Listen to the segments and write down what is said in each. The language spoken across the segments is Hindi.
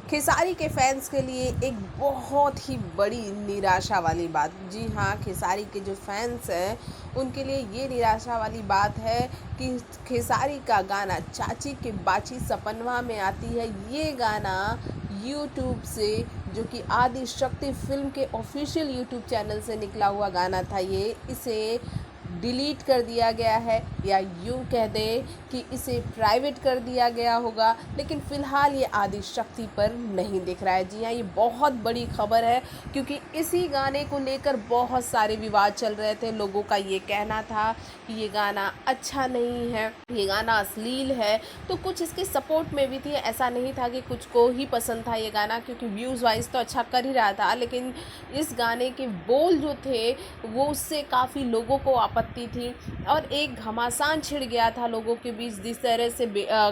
खेसारी के फैंस के लिए एक बहुत ही बड़ी निराशा वाली बात। जी हाँ, खेसारी के जो फैंस हैं उनके लिए ये निराशा वाली बात है कि खेसारी का गाना चाची के बाची सपनवा में आती है, ये गाना यूट्यूब से, जो कि आदि शक्ति फिल्म के ऑफिशियल यूट्यूब चैनल से निकला हुआ गाना था, ये इसे डिलीट कर दिया गया है, या यूँ कह दें कि इसे प्राइवेट कर दिया गया होगा। लेकिन फ़िलहाल ये आदि शक्ति पर नहीं दिख रहा है। जी हाँ, ये बहुत बड़ी खबर है, क्योंकि इसी गाने को लेकर बहुत सारे विवाद चल रहे थे। लोगों का ये कहना था कि ये गाना अच्छा नहीं है, ये गाना अश्लील है, तो कुछ इसके सपोर्ट में भी थी। ऐसा नहीं था कि कुछ को ही पसंद था ये गाना, क्योंकि व्यूज़ वाइज तो अच्छा कर ही रहा था, लेकिन इस गाने के बोल जो थे वो उससे काफ़ी लोगों को आपत्ति थी और एक घमासान छिड़ गया था लोगों के बीच। जिस तरह से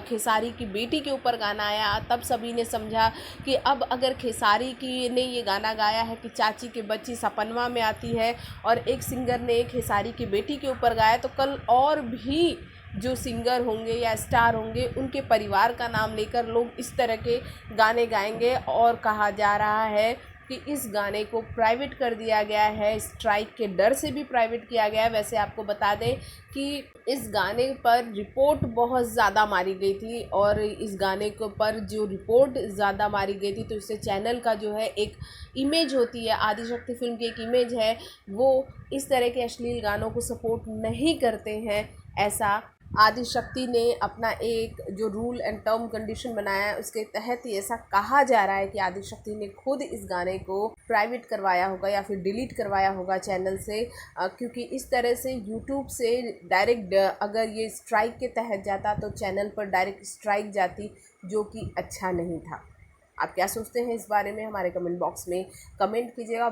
खेसारी की बेटी के ऊपर गाना आया, तब सभी ने समझा कि अब अगर खेसारी की ने ये गाना गाया है कि चाची के बच्ची सपनवा में आती है, और एक सिंगर ने खेसारी की बेटी के ऊपर गाया, तो कल और भी जो सिंगर होंगे या स्टार होंगे उनके परिवार का नाम लेकर लोग इस तरह के गाने गाएंगे। और कहा जा रहा है कि इस गाने को प्राइवेट कर दिया गया है, स्ट्राइक के डर से भी प्राइवेट किया गया है। वैसे आपको बता दें कि इस गाने पर रिपोर्ट बहुत ज़्यादा मारी गई थी, और इस गाने को पर जो रिपोर्ट ज़्यादा मारी गई थी, तो इससे चैनल का जो है एक इमेज होती है, आदि शक्ति फिल्म की एक इमेज है, वो इस तरह के अश्लील गानों को सपोर्ट नहीं करते हैं। ऐसा आदि शक्ति ने अपना एक जो रूल एंड टर्म कंडीशन बनाया है उसके तहत ही ऐसा कहा जा रहा है कि आदि शक्ति ने खुद इस गाने को प्राइवेट करवाया होगा या फिर डिलीट करवाया होगा चैनल से, क्योंकि इस तरह से यूट्यूब से डायरेक्ट अगर ये स्ट्राइक के तहत जाता तो चैनल पर डायरेक्ट स्ट्राइक जाती, जो कि अच्छा नहीं था। आप क्या सोचते हैं इस बारे में? हमारे कमेंट बॉक्स में कमेंट कीजिएगा।